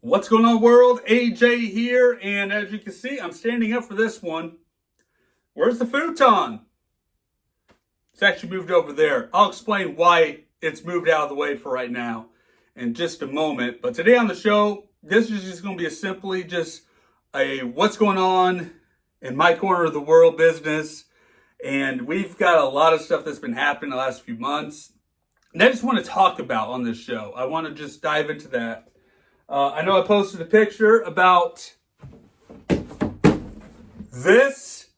What's going on, world? AJ here, and as you can see, I'm standing up for this one. Where's the futon? It's actually moved over there. I'll explain why it's moved out of the way for right now in just a moment. But today on the show, this is just going to be simply just a what's going on in my corner of the world business. And we've got a lot of stuff that's been happening the last few months. And I just want to talk about on this show. I want to just dive into that. I know I posted a picture about this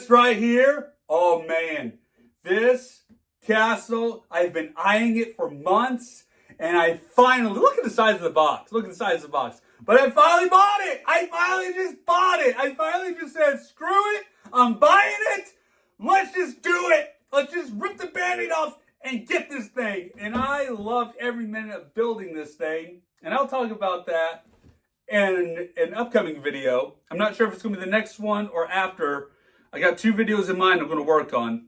right here. Oh man, this castle, I've been eyeing it for months, and I finally, look at the size of the box. Look at the size of the box. But I finally bought it. I finally just bought it. I finally just said, screw it. I'm buying it. Let's just do it. Let's just rip the Band-Aid off and get this thing. And I loved every minute of building this thing. And I'll talk about that in an upcoming video. I'm not sure if it's going to be the next one or after. I got 2 videos in mind I'm going to work on.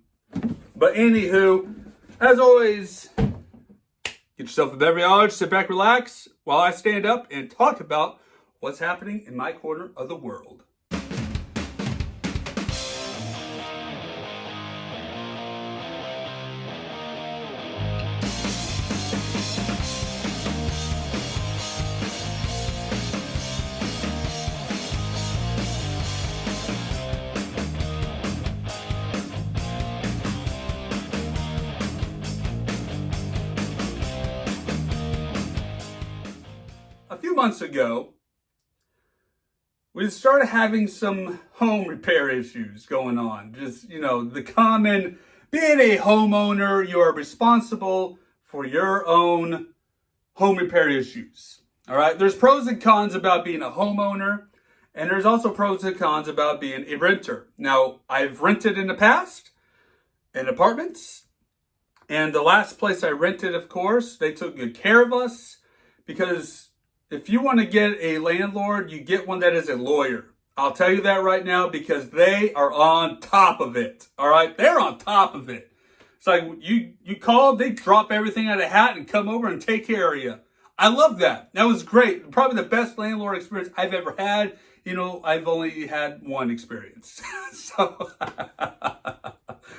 But anywho, as always, get yourself a beverage, sit back, relax, while I stand up and talk about what's happening in my corner of the world. A few months ago, we started having some home repair issues going on. Just, the common, being a homeowner, you are responsible for your own home repair issues. All right. There's pros and cons about being a homeowner, and there's also pros and cons about being a renter. Now, I've rented in the past in apartments, and the last place I rented, of course, they took good care of us, because if you want to get a landlord, you get one that is a lawyer. I'll tell you that right now, because they are on top of it. All right? They're on top of it. It's like you call, they drop everything out of a hat and come over and take care of you. I love that. That was great. Probably the best landlord experience I've ever had. I've only had one experience. So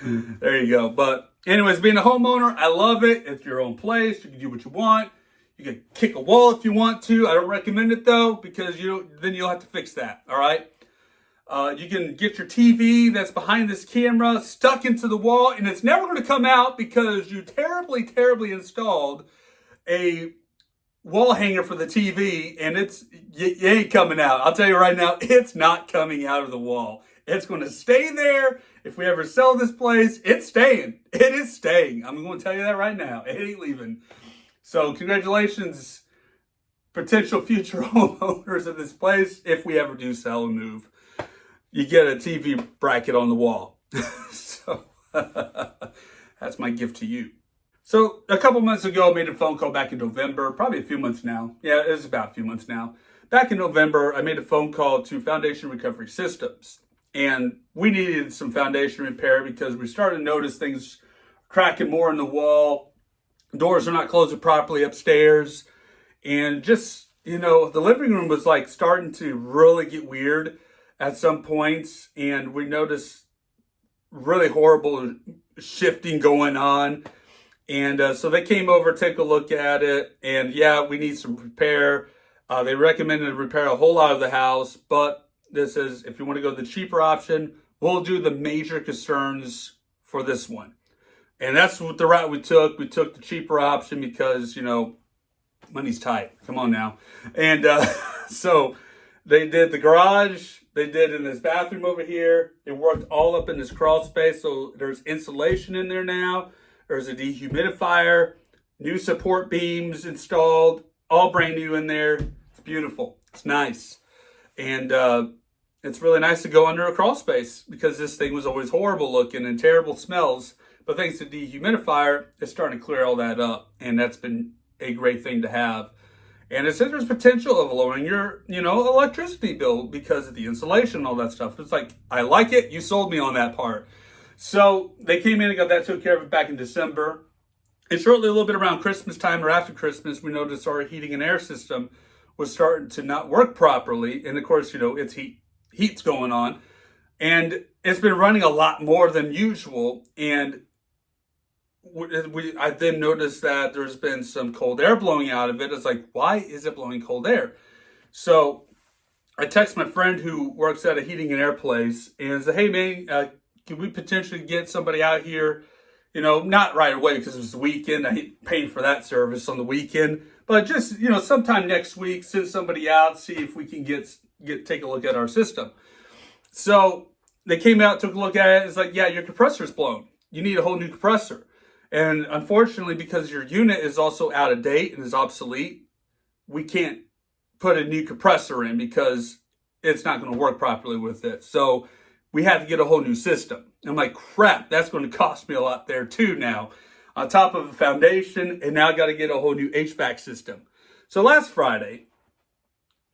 there you go. But anyways, being a homeowner, I love it. It's your own place. You can do what you want. You can kick a wall if you want to. I don't recommend it though, because then you'll have to fix that. All right. You can get your TV that's behind this camera stuck into the wall, and it's never going to come out because you terribly installed a wall hanger for the TV, and it ain't coming out. I'll tell you right now, it's not coming out of the wall. It's going to stay there. If we ever sell this place, it's staying. It is staying. I'm going to tell you that right now. It ain't leaving. So congratulations, potential future homeowners of this place. If we ever do sell and move, you get a TV bracket on the wall. So that's my gift to you. So a couple months ago, I made a phone call back in November, probably a few months now. Yeah, it was about a few months now. Back in November, I made a phone call to Foundation Recovery Systems. And we needed some foundation repair because we started to notice things cracking more in the wall. Doors are not closing properly upstairs. And just, the living room was like starting to really get weird at some points. And we noticed really horrible shifting going on. And so they came over, take a look at it. And yeah, we need some repair. They recommended repair a whole lot of the house. But this is, if you want to go the cheaper option, we'll do the major concerns for this one. And that's what the route we took. We took the cheaper option because, money's tight. Come on now. And so they did the garage. They did in this bathroom over here. It worked all up in this crawl space. So there's insulation in there now. There's a dehumidifier, new support beams installed, all brand new in there. It's beautiful. It's nice. And it's really nice to go under a crawl space because this thing was always horrible looking and terrible smells. But thanks to the dehumidifier, it's starting to clear all that up. And that's been a great thing to have. And it says there's potential of lowering your, electricity bill because of the insulation and all that stuff. It's like, I like it. You sold me on that part. So they came in and got that took care of it back in December. And shortly, a little bit around Christmas time or after Christmas, we noticed our heating and air system was starting to not work properly. And of course, it's heat's going on. And it's been running a lot more than usual. And I then noticed that there's been some cold air blowing out of it. It's like, why is it blowing cold air? So I text my friend who works at a heating and air place and said, hey man, can we potentially get somebody out here? Not right away because it's the weekend. I hate paying for that service on the weekend, but just, sometime next week, send somebody out, see if we can take a look at our system. So they came out, took a look at it. It's like, yeah, your compressor's blown. You need a whole new compressor. And unfortunately, because your unit is also out of date and is obsolete, we can't put a new compressor in because it's not going to work properly with it. So we had to get a whole new system. I'm like, crap, that's going to cost me a lot there too now. On top of the foundation, and now I got to get a whole new HVAC system. So last Friday,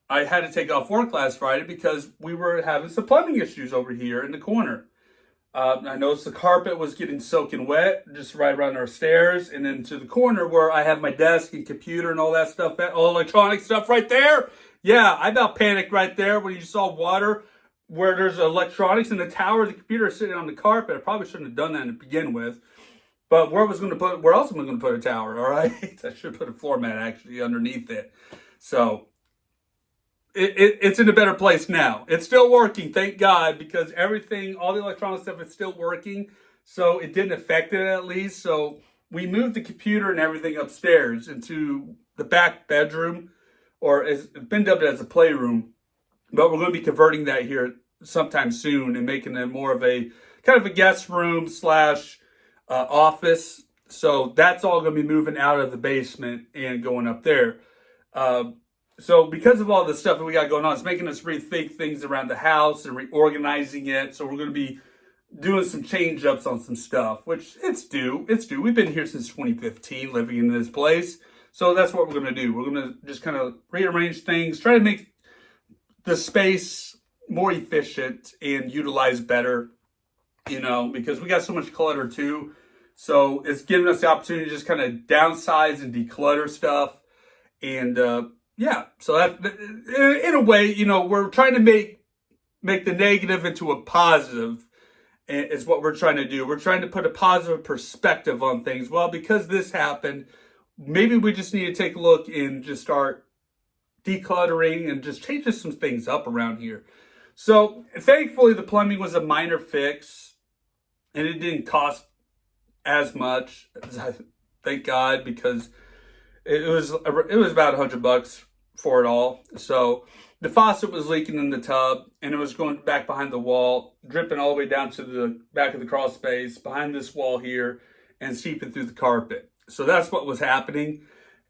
I had to take off work last Friday because we were having some plumbing issues over here in the corner. I noticed the carpet was getting soaking wet just right around our stairs, and then to the corner where I have my desk and computer and all that stuff, all electronic stuff right there. Yeah, I about panicked right there when you saw water where there's electronics in the tower. The computer is sitting on the carpet. I probably shouldn't have done that to begin with. But where else am I going to put a tower? All right, I should put a floor mat actually underneath it. So it's in a better place now. It's still working, thank God, because all the electronic stuff is still working. So it didn't affect it at least. So we moved the computer and everything upstairs into the back bedroom, or it's been dubbed as a playroom. But we're going to be converting that here sometime soon and making it more of a kind of a guest room / office. So that's all going to be moving out of the basement and going up there. So because of all the stuff that we got going on, it's making us rethink things around the house and reorganizing it. So we're going to be doing some change ups on some stuff, which it's due. We've been here since 2015 living in this place. So that's what we're going to do. We're going to just kind of rearrange things, try to make the space more efficient and utilized better, because we got so much clutter too. So it's giving us the opportunity to just kind of downsize and declutter stuff. And, yeah, so that in a way, we're trying to make the negative into a positive, is what we're trying to do. We're trying to put a positive perspective on things. Well, because this happened, maybe we just need to take a look and just start decluttering and just changing some things up around here. So thankfully, the plumbing was a minor fix, and it didn't cost as much. Thank God, because it was about $100 for it all. So the faucet was leaking in the tub, and it was going back behind the wall, dripping all the way down to the back of the crawl space behind this wall here, and seeping through the carpet. So that's what was happening.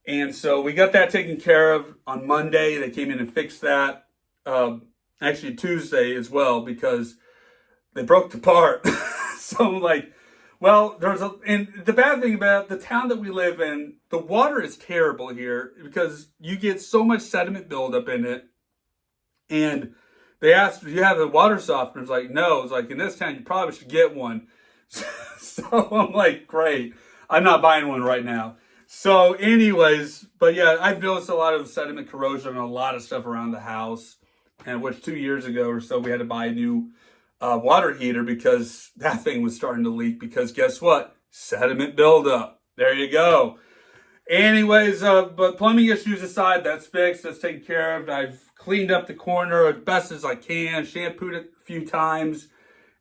And so we got that taken care of on Monday. They came in and fixed that. Actually Tuesday as well, because they broke the part. So I'm like, well, and the bad thing about the town that we live in, the water is terrible here because you get so much sediment buildup in it. And they asked, do you have a water softener? It's like, no. It's like, in this town, you probably should get one. So I'm like, great. I'm not buying one right now. So anyways, but yeah, I've noticed a lot of sediment corrosion on a lot of stuff around the house. And which 2 years ago or so, we had to buy a new water heater because that thing was starting to leak, because guess what? Sediment buildup. There you go. Anyways, but plumbing issues aside, that's fixed. That's taken care of. I've cleaned up the corner as best as I can, shampooed it a few times,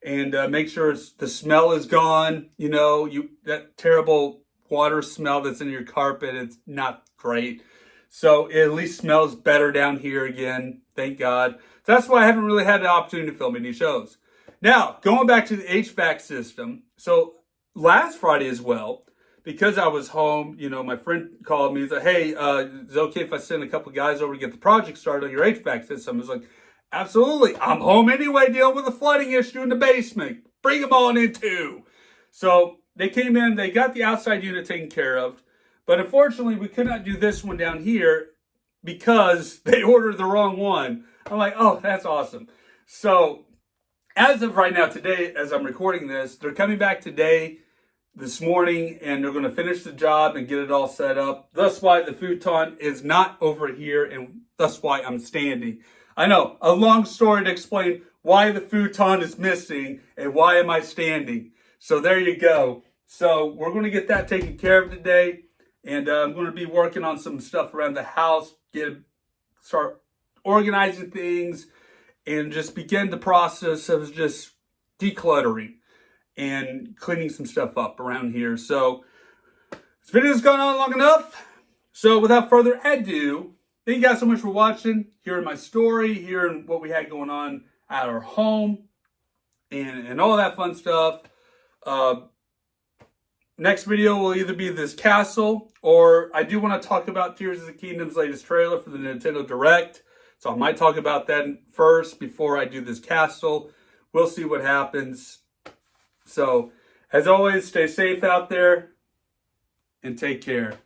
and make sure the smell is gone. That terrible water smell that's in your carpet, it's not great. So it at least smells better down here again. Thank God. So that's why I haven't really had the opportunity to film any shows. Now, going back to the HVAC system. So last Friday as well, because I was home, my friend called me and said, hey, is it okay if I send a couple of guys over to get the project started on your HVAC system? I was like, absolutely. I'm home anyway, dealing with a flooding issue in the basement. Bring them on in too. So they came in, they got the outside unit taken care of. But unfortunately, we could not do this one down here because they ordered the wrong one. I'm like, oh, that's awesome. So as of right now, today, as I'm recording this, they're coming back today this morning, and they're going to finish the job and get it all set up. That's why the futon is not over here, and that's why I'm standing. I know, a long story to explain why the futon is missing and why am I standing. So there you go. So we're going to get that taken care of today, and I'm going to be working on some stuff around the house, start organizing things, and just begin the process of just decluttering and cleaning some stuff up around here. So this video's gone on long enough. So without further ado, thank you guys so much for watching, hearing my story, hearing what we had going on at our home, and all that fun stuff. Next video will either be this castle, or I do want to talk about Tears of the Kingdom's latest trailer for the Nintendo Direct. So I might talk about that first before I do this castle. We'll see what happens. So, as always, stay safe out there and take care.